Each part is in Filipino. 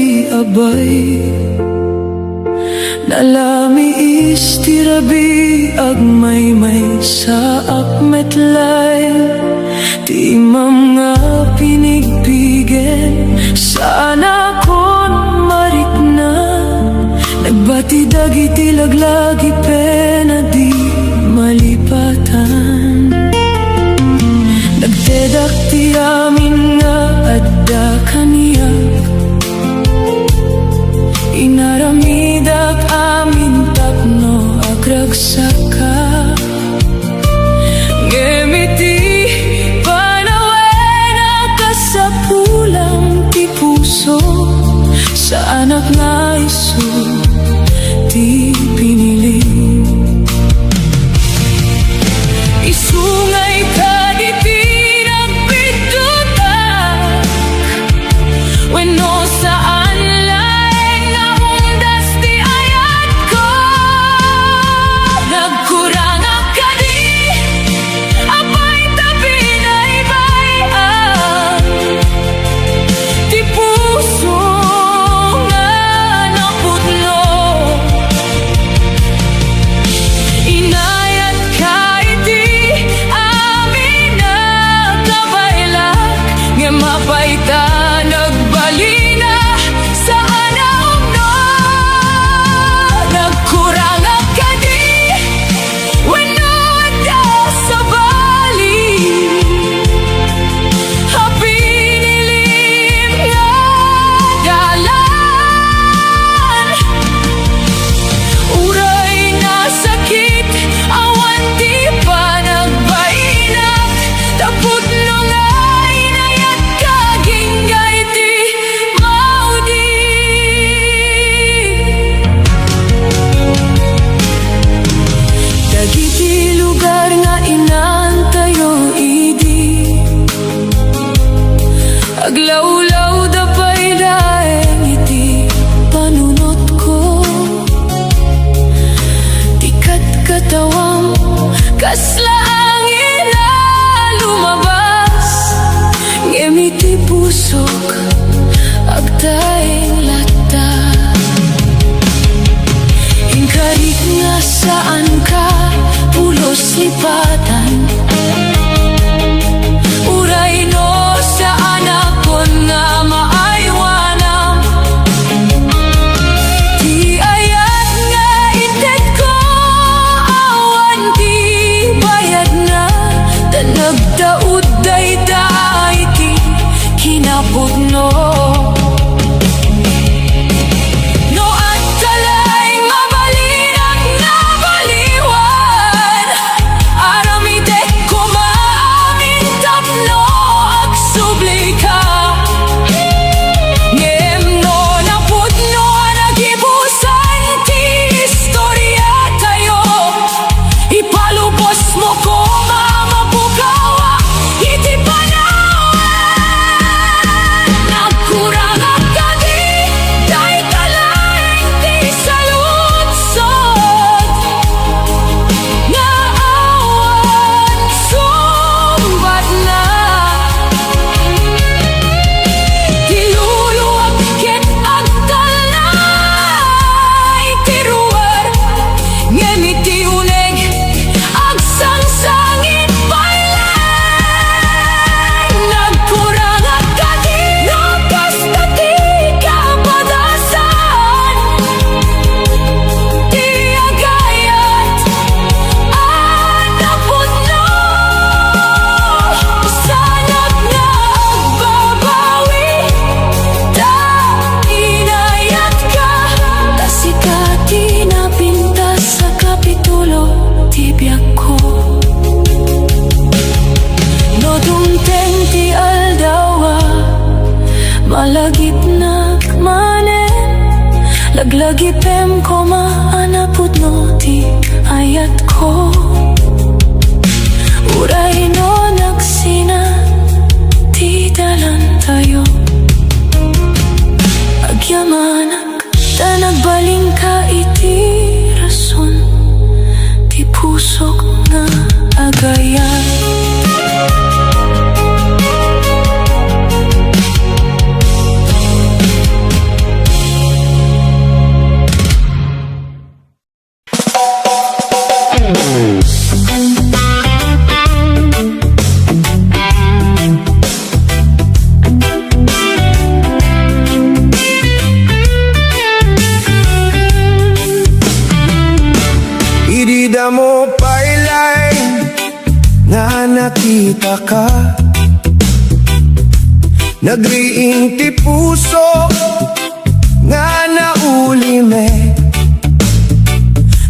iti abay, nalami istirabi agmay-may sa akmetlay. Di mga pinigbigen sana kon marikna, nagbati dagiti laglagi pena di malipatan. Nagtedak ti amin nga adda kaniya, inaramidak amin tapno agragsaka. Ngemiti panawena kasapulang ti puso, sa anak nga iso ti pinili. Isungay ka diti nagbidutak, wenno saan laeng nga hundas ti ayat ko. Nagkurang ka di apay tabi na ibayan, ti puso nga naputlo. Inayat ka iti amin na kabailak, nga mapayta nagbalina sa anaom no. Nagkurang ka di wenno adda sa bali, hapinilim nga dalan. Uray na sakit awan di pa nagbainak, tapot no nga inayat ka ginggay ti maudi. Dagiti lugar nga inantayo idi, aglawlaw da pa'y daeng iti panunot ko. Tikat katawang kaslaangin na lumabas, ngemiti pusok agdaeng lata. Ingkarik nga saan ka pulos lipatan, uray no sa anakon nga maaywanam. Di ayat nga ited ko awan di bayad na, tanagdaud dayday ti kinapudno. No at kalay mabalinag na baliwan, aramidek ko maamin tapno agsubli ka. Ngem no napudno nagibusan ti istorya tayo, ipalubos mo ko mamapukawa iti panawan. Nagkurang ka di day kalaeng ti saludsod, nga awan sumbat na. Tiluluwag ket agtalay ti ruwer, ngemiti uneg agsangsangit baylay. Nagkurang ka di napasta ti kapadasan, ti agayat anapudno. Sanat nga agbabawi ta inayat ka, tasikati na pintas sa kapitulo ti biyak ko. No dumteng ti aldawa, malagip nagmanen, laglagi pem ko maanapudno ti ayat ko. Uray no nagsina ti dalan tayo, agyamanak ta nagbaling ka iti rason, ti pusok nga agayan. nakita ka. Nagriing ti puso nga nauli me.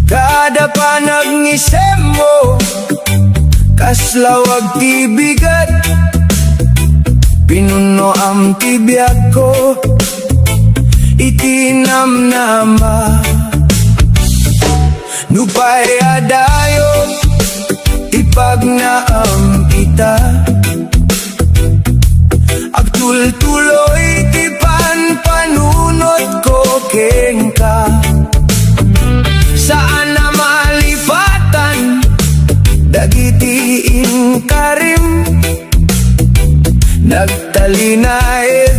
Kada pa nag-isem mo, kaslawag ti bigat. Pinuno ang tibiyag ko, itinamnama. Nupay adayo, ipagnaam kita. Agtul-tuloy ti panunot ko kengka. Saan na malipatan, dagitiin karim. Nagtalinaid,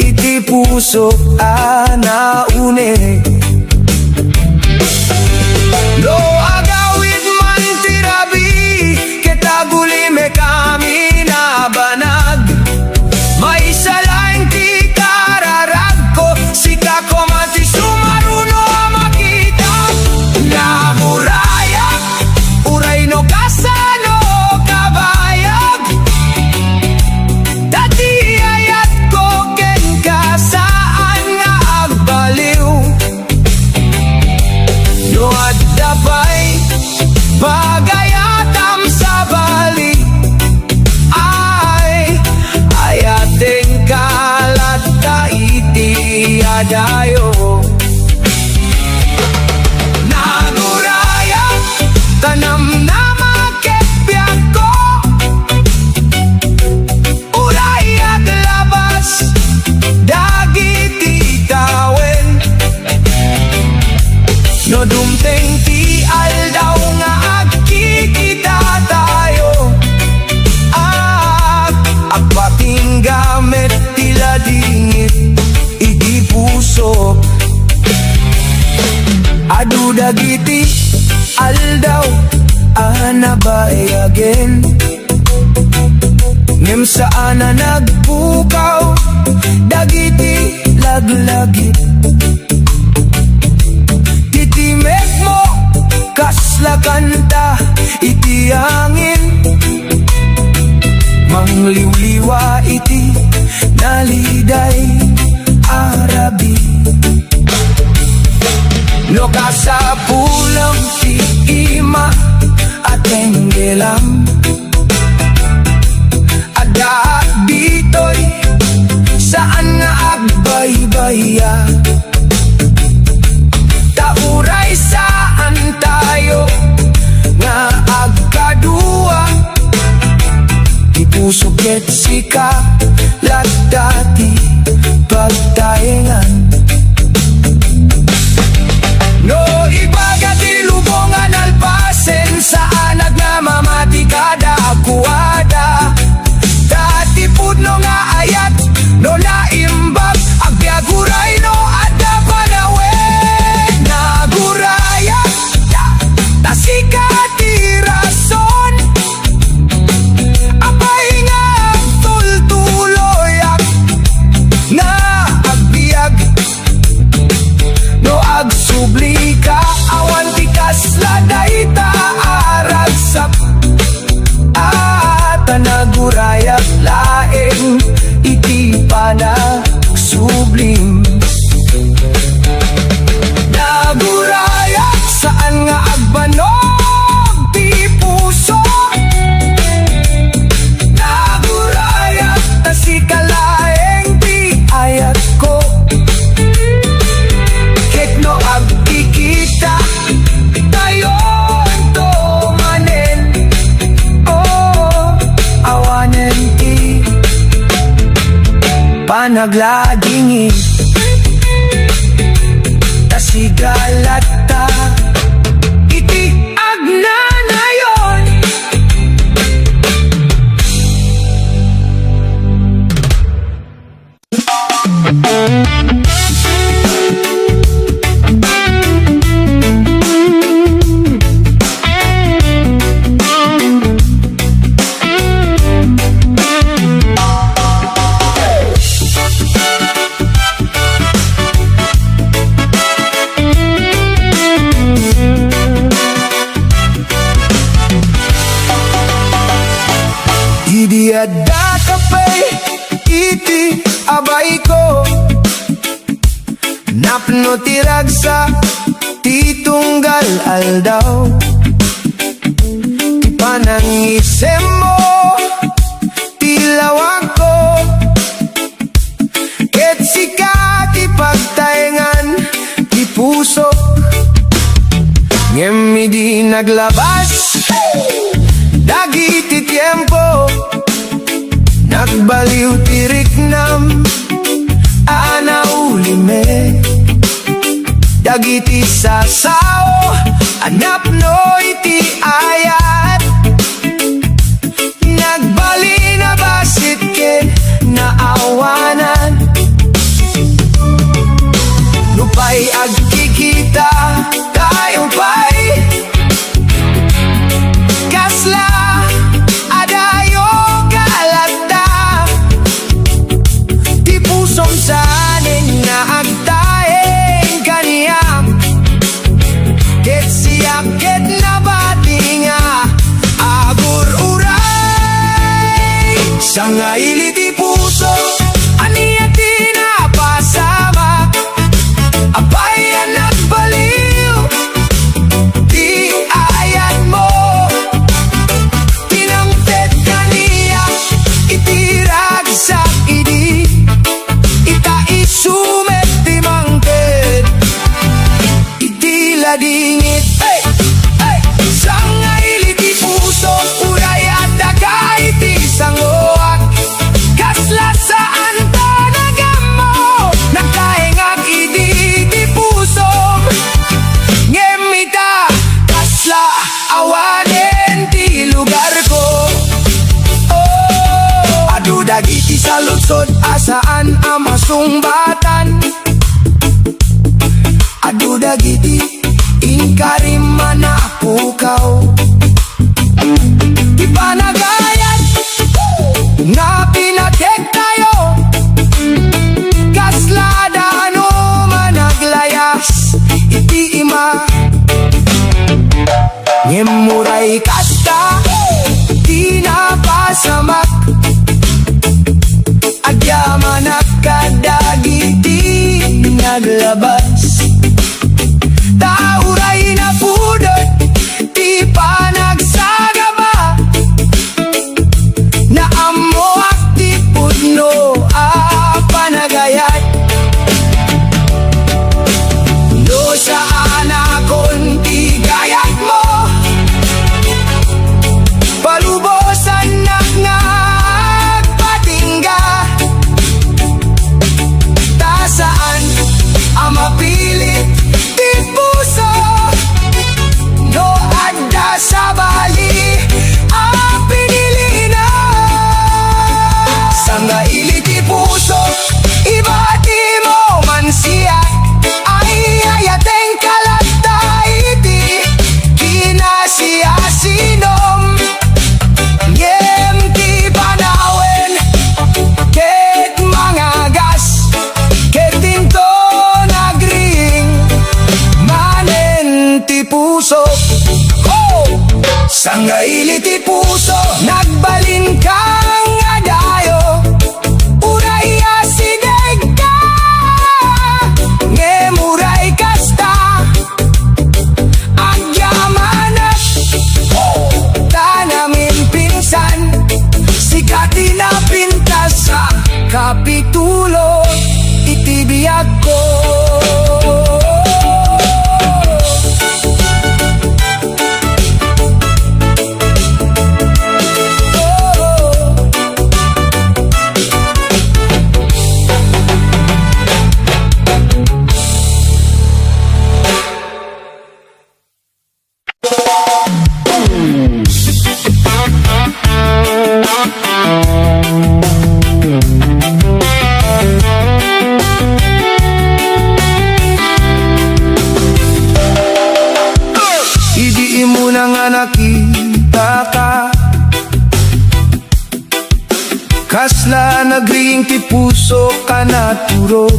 iti puso anaune. No agawid man tirabi, ketaguli me kami na banag. May salaing ti kararag ko, sika ko mati sumaruno makita. Namuraya, uray no kasano kabayag. Dati ayat ko ken kasaan nga agbaliw. No adapay, pagayatam sa bali. Ay, ayating kalat ka iti adayo. Naguraya, tanam na makepyak ko. Uray aglabas, dagiti tawen. No dumteng ti aldaw nga agkikita tayo. Agpating gamit tila dingit, iti puso. Adu dagiti aldaw, anabayagin. Ngem saan na nagpukaw, dagiti laglagit. Titimek mo, kasla kanta, iti angin. Mangliwliwa iti naliday arabi. No kasapulang ti ima at enggelam. Ada ditoy saan nga agbaybaya. Tauray saan tayo nga agkadua. Di puso ket sika latati pagtaengan. No ibaga ti lubongan alpasen, saan nagmamamati kada kuwada. Dati pudno nga ayat, no naimbag, agbiaguray no adda panawen. Naguraya, tasika ti rason. Apay nga tultuloyak, na agbiag. No agsubli ka, awan ti kasla dayta aragsap. At nagurayak laeng, iti panagsublim. Nagurayak saan nga agbanog ti puso. Nagurayak tasikalaeng ti ayat ko. Kekno agkikita tayon to manen. Oh, awanen ti panaglaging tasigalata iti agnanayon. Napno tiragsa, titunggal aldaw. Ti panangisem mo, tilawag ko. Ket sika ti pagtaengan, ti puso. Ngem di naglabas, dagiti tiempo. Nagbaliw tiriknam, anaulime. Dagiti sasao, anap no iti ayat. Nagbali na basit ke naawanan. Lupay agkikita tayong pay. Kasla adayo kalata. Di pusong sanin na agtaeng kaniyam. Ket siyak ket nabatinga agur uray. Sanga iliti puso aniya tinapasama. Apayan at baliw, di ayan mo. Tinangted kaniya, itirag sa idi. Ita isumet di mangked, itila dingit. Hey! Hey! Sanga iliti puso, uray at dagay ti sangoak. Kasla saan tanagam mo, nagtaengag idi ti puso. Ngemita, kasla awanen ti lugar ko. Oh, adu dagiti sa lutsod, asaan ang masumbatan. Adu dagiti inkarima na pukaw. Di pa nagayat nga pinatek tayo. Kaslada ano managlayas iti ima. Ngemuray kasta di napasamak. Agyaman kadagiti naglabas. Tauray na pudot di pa nagsagaba. Naamo akti pudno panagayat. No saan akong tigayat mo. Palubosan na nagpatingga. Ta saan ang mapilit di puso. No adda sa bali ang pinili na. Sanga iliti puso, ibati mo man siya. Ay ayateng kalata iti kinasiya sinom. Ngem ti panawen ket mga gas. Ket tinto nagring manen ti puso. Oh! Sanga iliti puso, nagbalin kang adayo. Uraya sideg ka, ngemuray kasta. Agyamanat, tanamin pinsan. Sikati na pintas sa kapitulo, itibiyag ko. Idi mo na nga nakita ka. Kasla nagring ti puso ka naturog.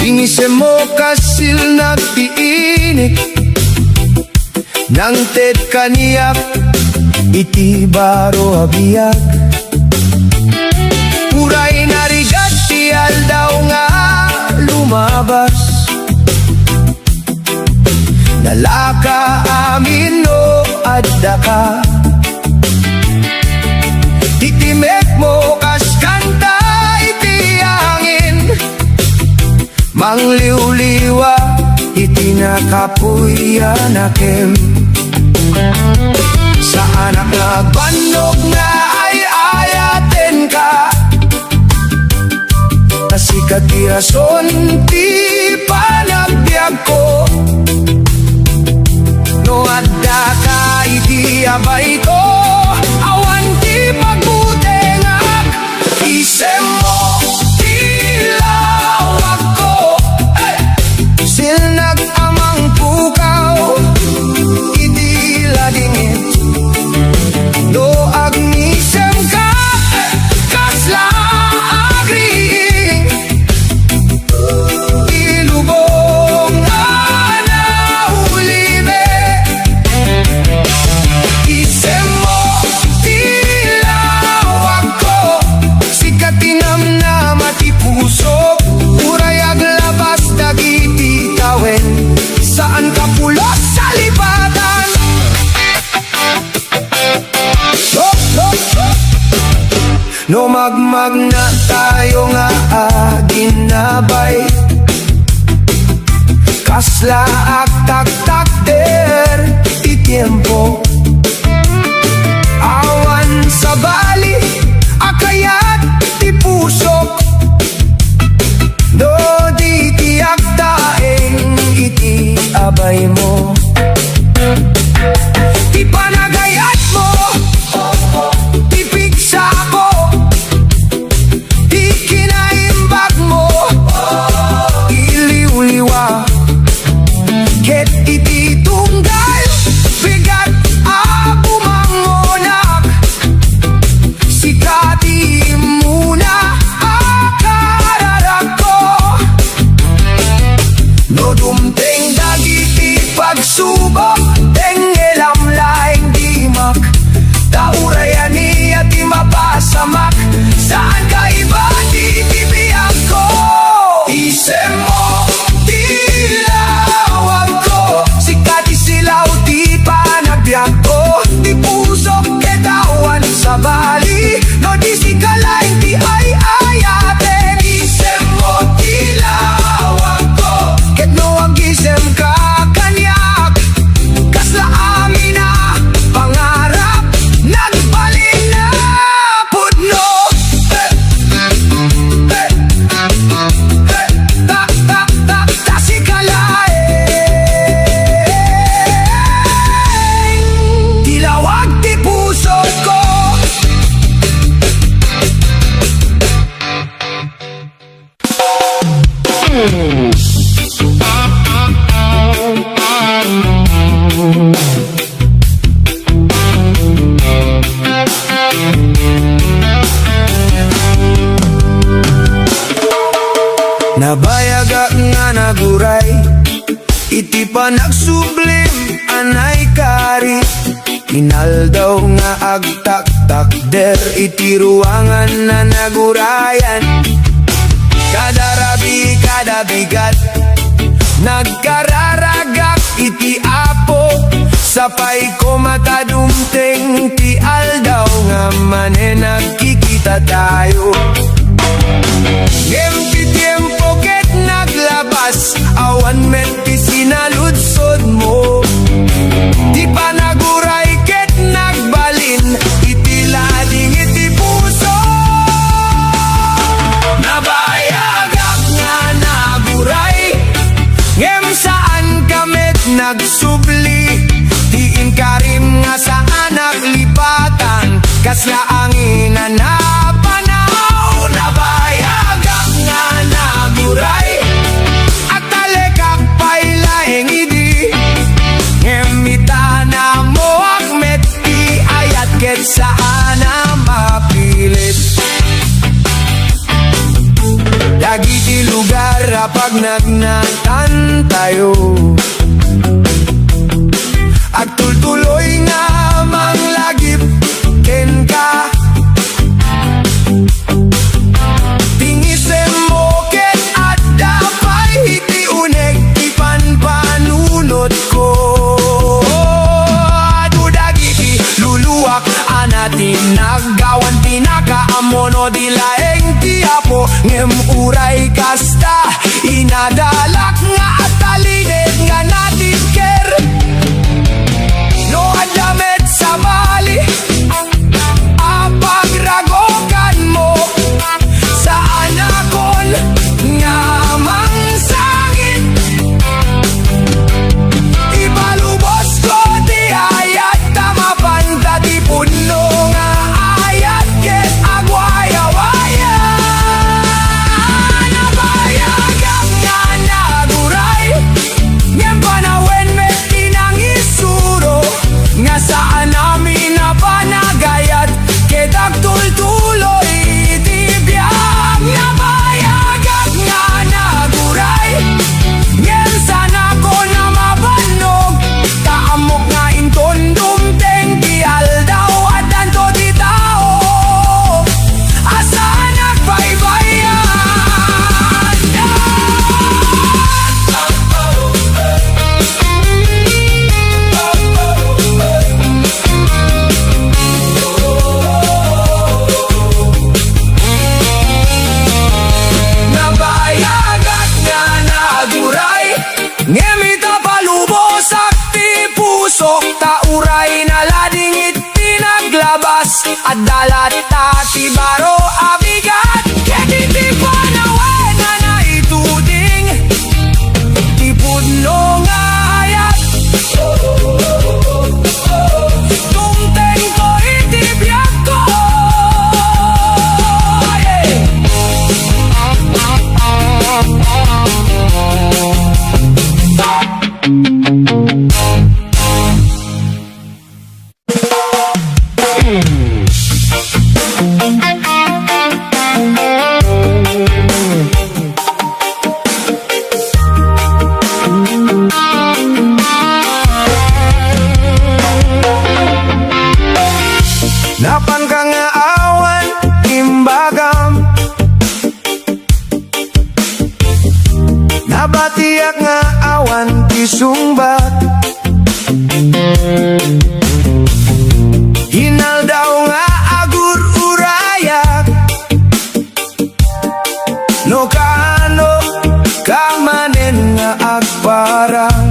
Tingise mo kasil nagtiinik. Nang ted kaniyak iti baro abiyag. Uray narigat ti Nalaka amin no adda ka. Itimek mo kas kanta iti angin. Mangliw-liwa iti nakapuyan akem. Sa anak nagbanog nga ay ayaten ka. Kasikat ti rason ti panagbiag ko. No adda ka iti abay ko, awan ti pagbutengak. Isem mo tilawag ko, silnag amang pukaw iti ladingit. No agnisem ka kasla agriing. Ilubong na naulibe. Isem mo tilawag ko, sikatinam na matipusok. Urayag labas dagiti kawen, saan ka pulos sa lipatan. No magmag na tayo nga ginabay. Kasla ak der ti tiempo. Awan sa bali akayat ti pusok. Do di tiyak daeng iti abay mo. Ti panagayat mo, ti piksa ko, ti kinaimbag mo, iliw-liwa. Ket iti tunggal, bigat abumangonak. Sikati muna akararak ko. No dumteng dagiti pagsubok, tengelam laing dimak. Taurayan niya ti mapasamak, saan ka iba di tibiyag ko. Isem mo tilawag ko, sikati silaw ti panagbiag ko. Ti pusok ketawan sa bali, no di sikalaing ti ay ayaten. Isem mo tilawag ko, ket no agisem ka kanyak. Kasla amin na pangarap, nagbalin na pudno. Ta sikalaing tilawag ti puso ko. Nabayagak nga naguray, iti pa nagsublim anay kari. Inaldaw nga agtak-tak der, iti ruangan na nagurayan. Kada rabi, kada bigat, nagkararagak iti apo. Sapay ko matadumteng ti aldaw, nga mane nagkikita tayo. Empty tiempo ket naglabas, awan met ti sinaludsod mo. Di pa naguray ket nagbalin, iti lading iti puso. Nabayagak nga naguray, ngem saan kamet nagsubli. Diin karim nga sa anak lipatan, kasla angin na napanaw. Nabayagak nga naguray, at talekak pa'y laeng idi. Ngemita na mo akmet ti ayat, ket saan na mapilit. Dagiti lugar apag nagnatan tayo, at tultuloy nga manglagip ken ka. Tingisem mo ken at dapay iti uneg ti panpanunot ko. ngem uray kasta inadalak nga at talinid nga natin ker no adamet sa bali apagragokan mo sa anakon nga mangsangit ibalubos ko di ayat tamapan tati puno nga ayat ket agwaya-waya nabayagam nga naguray ngem panawen met inang isuro nga saan namin na panagayat ket agtultuloy tibiyag nabayagam nga naguray ngem sana ko na mabanog kaamok nga inton dumteng ti aldaw at anto ti tao asa nagbaybayan nabayagat nga naguray ngemita palubos akti puso tauray na ladingit pinaglabas at dalat ti baro abigat ketiti panawen na naituding ti pudno nga ayat tumteng ko itibiyag ko napan ka nga awan imbagam nabatiak nga awan kisumbat hinal daw nga agur urayak no kaano kamanen nga agparang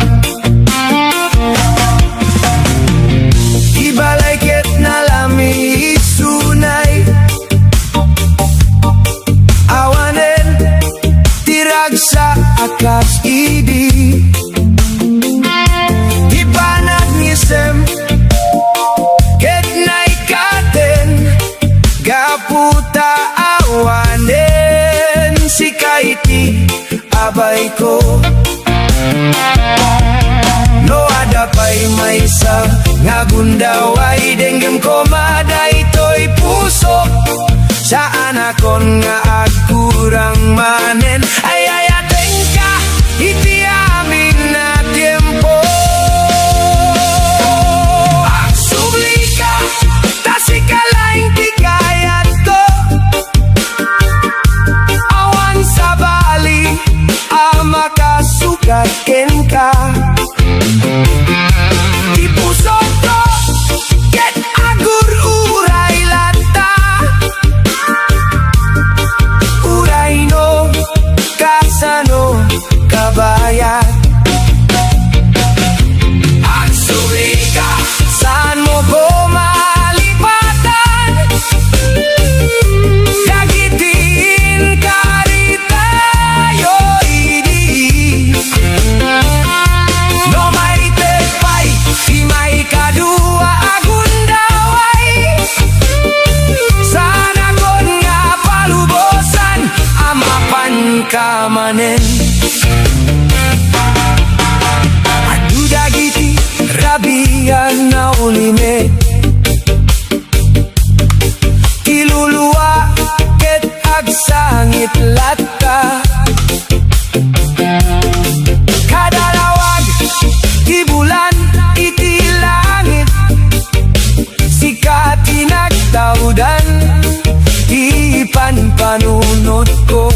ibalay ket nalami isunay awanen tirag sa akas idi ipanag ngisem ket naikaten gaputa awanen si kaiti abay ko no ada pay maysa nga gundaway denggem ko madaytoy puso sa anakon nga agkurang manen ay ayaten ka iti amin na tiempo agsubli ka tasikalaing ti kayat ko awan sa bali amakasukat ken ka di puso ko ket agur uray lata uray no kasano kabayat agsuri ka saan mo ko malipatan dagitin karitayo idi no may tepay di may kadua agundaway sana kon nga palubosan amapan kamanen adu dagiti rabian na ulime kiluluwa ket agsangit latta kadalawag di bulan iti langit sikat tinagtawdan di panpanunod ko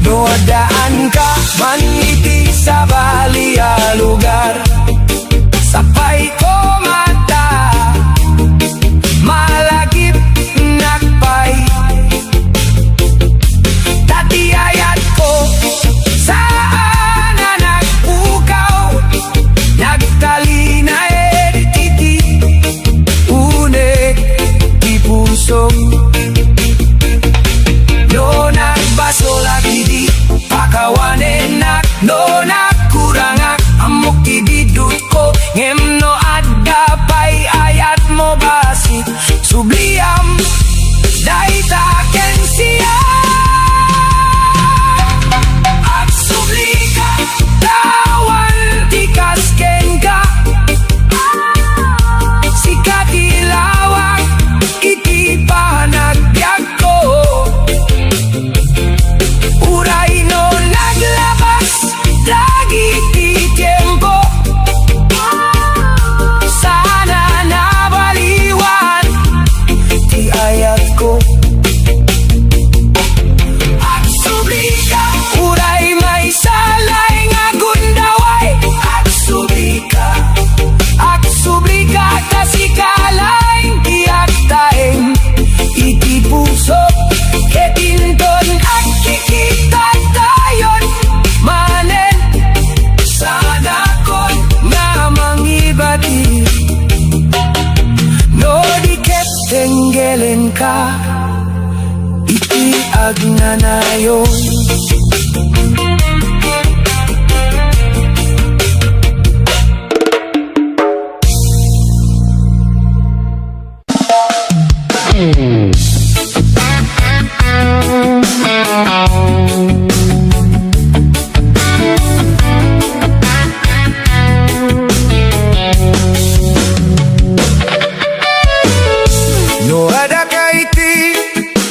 no daan ka man iti sa balia lugar sapay ko mata malagip nakpay agnanayon. No ada kaiti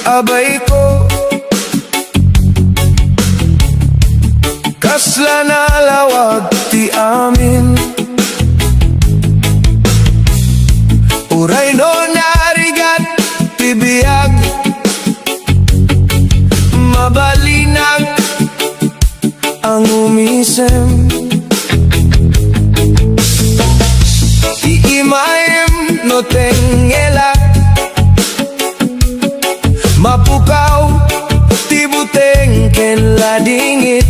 abay ko, kasla nalawag ti amin. Uray no narigat ti biyag, mabalinag ang umisem. Iimayem no tengelak, mapukaw ti buteng ken ladingit.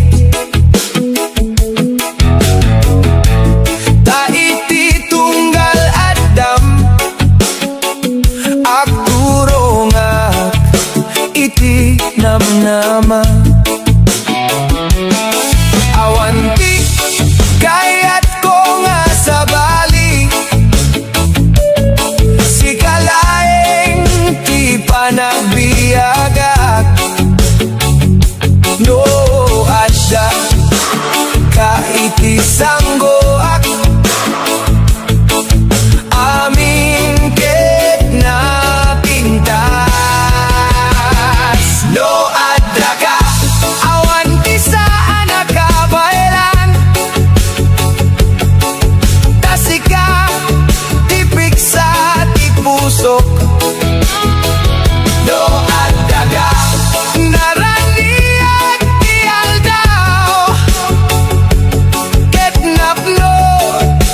Taiti tunggal Adam, agturongak iti namnama. Awanti kayat ko nga sa bali, si kalaeng ti panagbiagak. No adda ka iti sanggoak, aming ket na pintas. No adda ka awan ti saan nakabaylan, tasika ti piksa ti pusok. No adda ka naraniag ti aldaw, ket napno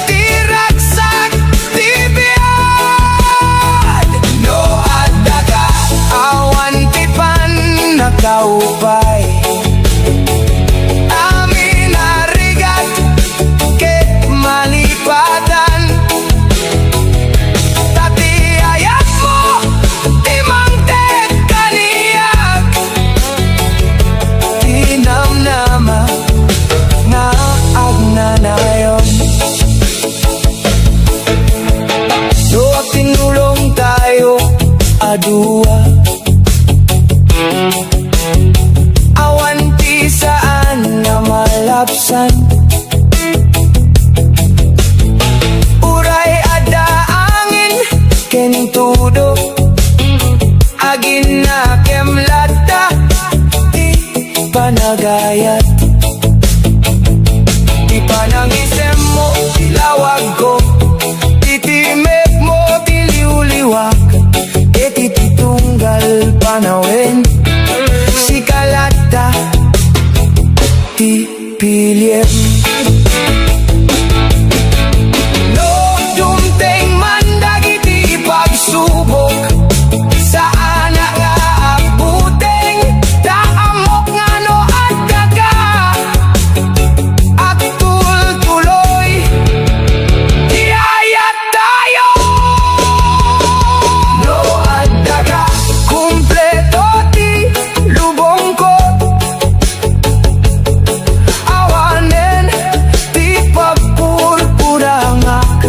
ti ragsak ti biyad. No adda ka awan ti pan nakaupay, amin arigat ket malipatan. Tati ayat mo ti mangted kaniyag, tinamnama nga agnanayon. So tinulong tayo adua, awan ti saan na malapsan. Uray ada angin ken tudo, agin na kemlata ti panagayat. Ti panangisem mo tilawag ko, titimek mo tiliwliwak, eti titunggal panawen. Si kalata ti piliem. No dumteng man dagiti pagsubok, saan nga agbuteng taamok nga no adda ka, agtul tuloy iayat tayo. No adda ka kumpleto ti lubong ko, awanen ti pagpurpurangak.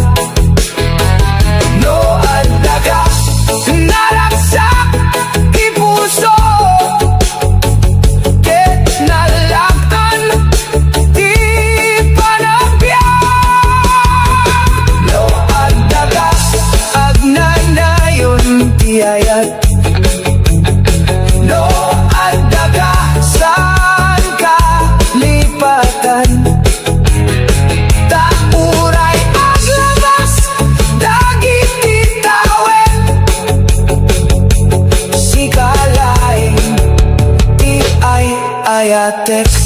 No adda ka naragsak ti puso, ket nalaktan ti panagbiag. No adda ka agnanayon ti ayat. No adda ka saan ka lipatan, tauray aglabas dagiti tawen. Si kalaeng ti ay ayatek.